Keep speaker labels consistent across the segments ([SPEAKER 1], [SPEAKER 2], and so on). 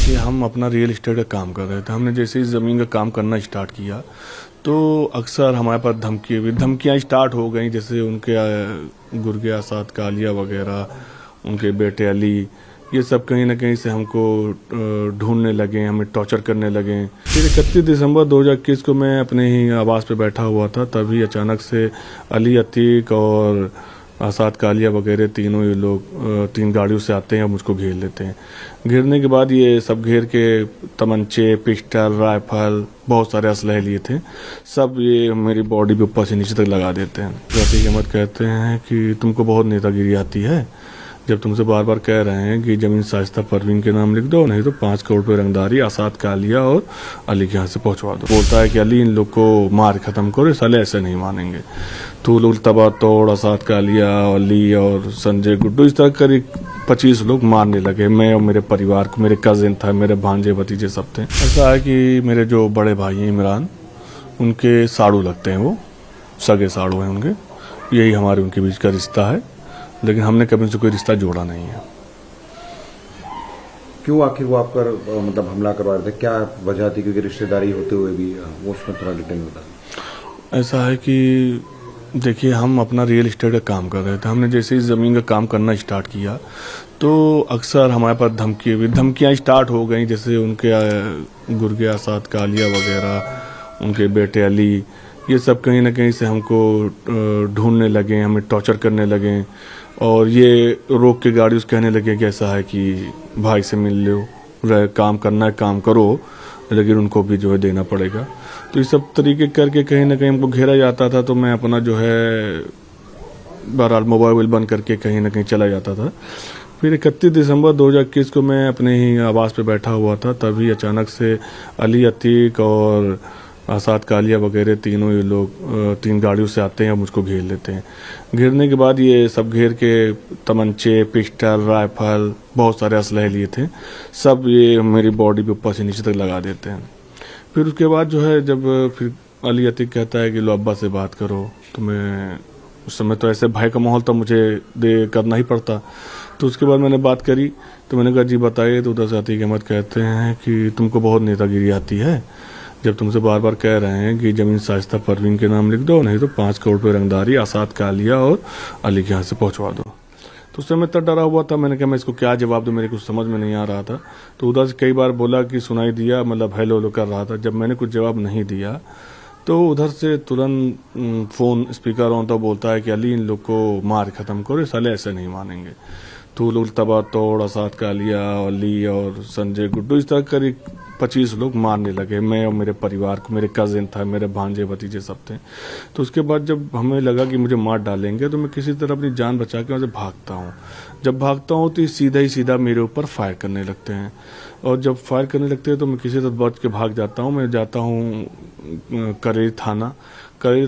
[SPEAKER 1] देखिए, हम अपना रियल एस्टेट का काम कर रहे थे। हमने जैसे ही ज़मीन का काम करना स्टार्ट किया तो अक्सर हमारे पास धमकियाँ स्टार्ट हो गई। जैसे उनके गुर्गे आसाद कालिया वगैरह, उनके बेटे अली, ये सब कहीं ना कहीं से हमको ढूंढने लगे, हमें टॉर्चर करने लगे। फिर 31 दिसंबर 2021 को मैं अपने ही आवास पे बैठा हुआ था, तभी अचानक से अली, अतीक और आसाद कालिया वगैरह तीनों ये लोग 3 गाड़ियों से आते हैं और मुझको घेर लेते हैं। घेरने के बाद ये सब घेर के तमंचे, पिस्टल, राइफल, बहुत सारे असलहे लिए थे। सब ये मेरी बॉडी पे ऊपर से नीचे तक लगा देते हैं। अतीक अहमद कहते हैं कि तुमको बहुत नेतागिरी आती है, जब तुमसे बार बार कह रहे हैं कि जमीन शाइस्ता परवीन के नाम लिख दो, नहीं तो 5 करोड़ रुपये रंगदारी आसाद कालिया और अली के यहाँ से पहुंचवा दो। बोलता है कि अली, इन लोग को मार खत्म करो, साले ऐसे नहीं मानेंगे। तो लोग तबा तोड़ आसाद कालिया, अली और संजय गुड्डू, इस तरह करीब 25 लोग मारने लगे। मैं और मेरे परिवार को, मेरे कजिन था, मेरे भांजे भतीजे सब थे। ऐसा है कि मेरे जो बड़े भाई हैं इमरान, उनके साड़ू लगते हैं, वो सगे साड़ू हैं उनके। यही हमारे उनके बीच का रिश्ता है, लेकिन हमने कभी उनसे कोई रिश्ता जोड़ा नहीं है।
[SPEAKER 2] क्यों आखिर वो आप पर मतलब हमला करवा रहे थे, क्या वजह थी? क्योंकि रिश्तेदारी होते हुए भी वो उसमें थोड़ा डिटेल बता।
[SPEAKER 1] ऐसा है कि देखिए, हम अपना रियल एस्टेट का काम कर रहे थे। हमने जैसे ही ज़मीन का काम करना स्टार्ट किया तो अक्सर हमारे पास धमकियाँ स्टार्ट हो गई। जैसे उनके गुर्गे आसाद कालिया वगैरह, उनके बेटे अली, ये सब कहीं ना कहीं से हमको ढूंढने लगे, हमें टॉर्चर करने लगे। और ये रोक के गाड़ी उसको कहने लगे कि ऐसा है कि भाई से मिल लो, काम करना है काम करो, लेकिन उनको भी जो है देना पड़ेगा। तो ये सब तरीके करके कहीं ना कहीं हमको घेरा जाता था। तो मैं अपना जो है बहरहाल मोबाइल बंद करके कहीं ना कहीं चला जाता था। फिर 31 दिसंबर 2021 को मैं अपने ही आवास पे बैठा हुआ था, तभी अचानक से अली, अतीक और आसाद कालिया वगैरह तीनों ये लोग 3 गाड़ियों से आते हैं और मुझको घेर लेते हैं। घेरने के बाद ये सब घेर के तमंचे, पिस्टल, राइफल, बहुत सारे असलहे लिए थे। सब ये मेरी बॉडी पे ऊपर से नीचे तक लगा देते हैं। फिर उसके बाद जो है, जब फिर अली, अतीक कहता है कि लो अब्बा से बात करो, तो मैं उस समय तो ऐसे भय का माहौल था, मुझे करना ही पड़ता। तो उसके बाद मैंने बात करी, तो मैंने कहा जी बताइए। तो उधर से अतीक अहमद कहते हैं कि तुमको बहुत नेतागिरी आती है, जब तुमसे बार बार कह रहे हैं कि जमीन शाइस्ता परवीन के नाम लिख दो, नहीं तो 5 करोड़ रुपये रंगदारी आसाद कालिया और अली के यहाँ से पहुंचवा दो। तो उस समय इतना डरा हुआ था, मैंने कहा मैं इसको क्या जवाब दूं, मेरे कुछ समझ में नहीं आ रहा था। तो उधर से कई बार बोला कि सुनाई दिया, मतलब हेलो लो कर रहा था। जब मैंने कुछ जवाब नहीं दिया तो उधर से तुरंत फोन स्पीकर ऑन, तो बोलता है कि अली, इन लोग को मार खत्म करो, साले ऐसे नहीं मानेंगे। तो लोग तबा तोड़ आसाद कालिया, अली और संजय गुड्डू, इस तरह करीब 25 लोग मारने लगे। मैं और मेरे परिवार को, मेरे कजिन था, मेरे भांजे भतीजे सब थे। तो उसके बाद जब हमें लगा कि मुझे मार डालेंगे, तो मैं किसी तरह अपनी जान बचा के वहाँ से भागता हूँ। जब भागता हूँ तो सीधा मेरे ऊपर फायर करने लगते हैं। और जब फायर करने लगते हैं तो मैं किसी तरह बच के भाग जाता हूँ। मैं जाता हूँ करेरी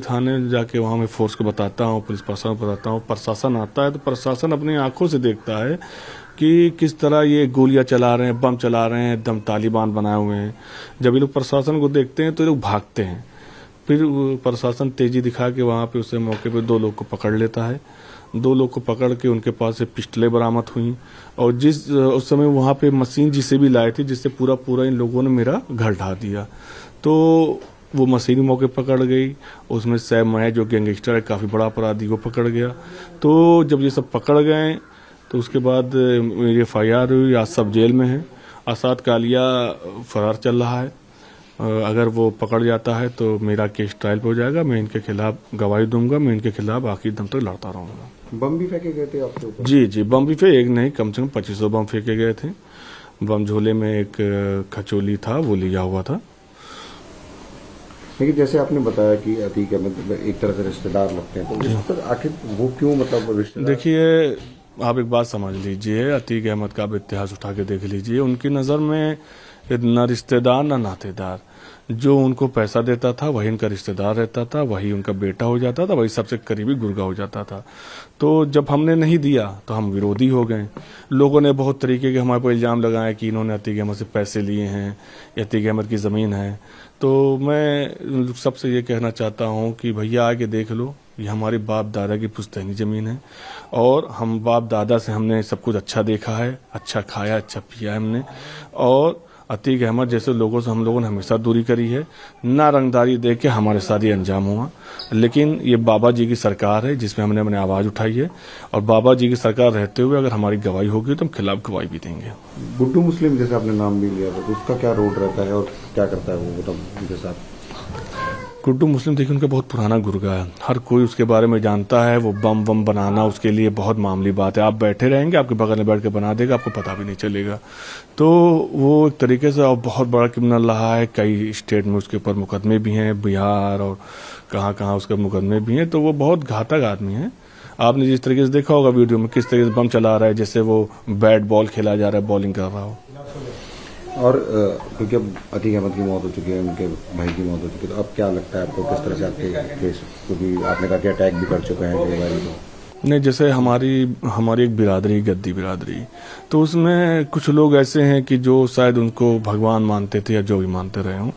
[SPEAKER 1] थाने जाके वहाँ मैं फोर्स को बताता हूँ, पुलिस प्रशासन को बताता हूँ। प्रशासन आता है तो प्रशासन अपनी आंखों से देखता है कि किस तरह ये गोलियां चला रहे हैं, बम चला रहे हैं, एकदम तालिबान बनाए हुए हैं। जब ये लोग प्रशासन को देखते हैं तो ये लोग भागते हैं। फिर प्रशासन तेजी दिखा के वहाँ पे उसे मौके पे 2 लोग को पकड़ लेता है। 2 लोग को पकड़ के उनके पास से पिस्टलें बरामद हुई। और उस समय वहाँ पे मशीन जिसे भी लाए थे, जिससे पूरा इन लोगों ने मेरा घर ढा दिया। तो वो मशीन मौके पकड़ गई। उसमें सैम महज जो गैंगस्टर है, काफ़ी बड़ा अपराधी, वो पकड़ गया। तो जब ये सब पकड़ गए तो उसके बाद मेरी FIR हुई। आज सब जेल में है। आसाद कालिया फरार चल रहा है। अगर वो पकड़ जाता है तो मेरा केस ट्रायल पे हो जाएगा। मैं इनके खिलाफ गवाही दूंगा, मैं इनके खिलाफ आखिरी दम तक लड़ता रहूंगा।
[SPEAKER 2] बम भी फेंके गए थे आपके ऊपर?
[SPEAKER 1] जी, बम भी एक नहीं, कम से कम 2500 बम फेंके गए थे। बम झोले में एक खचोली था, वो लिया हुआ था।
[SPEAKER 2] लेकिन जैसे आपने बताया कि अतीक अहमद एक तरह से रिश्तेदार लगते हैं, तो आखिर वो क्यों, मतलब रिश्तेदार?
[SPEAKER 1] देखिए, आप एक बात समझ लीजिए, अतीक अहमद का आप इतिहास उठा के देख लीजिए। उनकी नज़र में न रिश्तेदार न नातेदार, जो उनको पैसा देता था वही उनका रिश्तेदार रहता था, वही उनका बेटा हो जाता था, वही सबसे करीबी गुर्गा हो जाता था। तो जब हमने नहीं दिया तो हम विरोधी हो गए। लोगों ने बहुत तरीके के हमारे पर इल्ज़ाम लगाए कि इन्होंने अतीक अहमद से पैसे लिए हैं, अतीक अहमद की ज़मीन है। तो मैं सबसे ये कहना चाहता हूँ कि भैया आके देख लो, ये हमारे बाप दादा की पुश्तैनी ज़मीन है। और हम बाप दादा से हमने सब कुछ अच्छा देखा है, अच्छा खाया, अच्छा पिया है हमने। और अतीक अहमद जैसे लोगों से हम लोगों ने हमेशा दूरी करी है, ना रंगदारी देख के हमारे साथ ये अंजाम हुआ। लेकिन ये बाबा जी की सरकार है जिसमें हमने अपनी आवाज़ उठाई है, और बाबा जी की सरकार रहते हुए अगर हमारी गवाही होगी तो हम खिलाफ गवाही भी देंगे।
[SPEAKER 2] गुड्डू मुस्लिम जैसे आपने नाम भी लिया था, तो उसका क्या रोल रहता है और क्या करता है वो, मतलब उनके साथ?
[SPEAKER 1] गुड्डू मुस्लिम देखिए उनका बहुत पुराना गुर्गा है, हर कोई उसके बारे में जानता है। वो बम वम बनाना उसके लिए बहुत मामूली बात है। आप बैठे रहेंगे, आपके बगल में बैठ के बना देगा, आपको पता भी नहीं चलेगा। तो वो एक तरीके से बहुत बड़ा क्रिमिनल रहा है। कई स्टेट में उसके ऊपर मुकदमे भी हैं, बिहार और कहाँ कहाँ उसके मुकदमे भी हैं। तो वो बहुत घातक आदमी है। आपने जिस तरीके से देखा होगा वीडियो में, किस तरीके से बम चला रहा है, जैसे वो बैट बॉल खेला जा रहा है, बॉलिंग कर रहा हो।
[SPEAKER 2] और क्योंकि अब अतीक अहमद की मौत हो चुकी है, उनके भाई की मौत हो चुकी है, तो अब क्या लगता है आपको, किस तरह से आपके केस, क्योंकि आपने कहा कि अटैक भी कर चुके हैं कई बार? तो
[SPEAKER 1] नहीं, जैसे हमारी एक बिरादरी, गद्दी बिरादरी, तो उसमें कुछ लोग ऐसे हैं कि जो शायद उनको भगवान मानते थे या जो भी मानते रहे हों।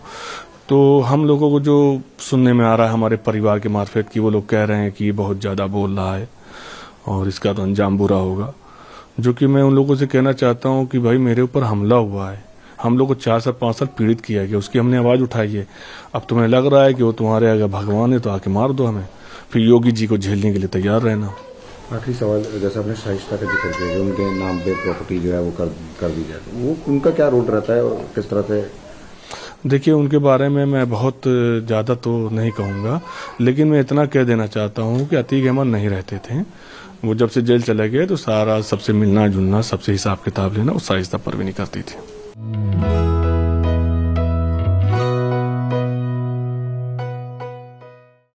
[SPEAKER 1] तो हम लोगों को जो सुनने में आ रहा है हमारे परिवार के मार्फत की, वो लोग कह रहे हैं कि ये बहुत ज़्यादा बोल रहा है और इसका तो अंजाम बुरा होगा। जो कि मैं उन लोगों से कहना चाहता हूँ कि भाई मेरे ऊपर हमला हुआ है, हम लोग को 4 साल 5 साल पीड़ित किया गया, उसकी हमने आवाज़ उठाई है। अब तुम्हें लग रहा है कि वो तुम्हारे अगर भगवान है तो आके मार दो हमें, फिर योगी जी को झेलने के लिए तैयार रहना।
[SPEAKER 2] आखिरी सवाल, जैसे आपने शाइस्ता का जिक्र किया, उनके नाम पे प्रॉपर्टी जो है वो कर दी जाए, तो वो उनका क्या रोल रहता है और किस तरह से?
[SPEAKER 1] देखिए उनके बारे में मैं बहुत ज़्यादा तो नहीं कहूँगा, लेकिन मैं इतना कह देना चाहता हूँ कि अतीक अहमद नहीं रहते थे। वो जब से जेल चले गए तो सारा सबसे मिलना जुलना, सबसे हिसाब किताब लेना, वो शाइस्ता परवीन करती थी।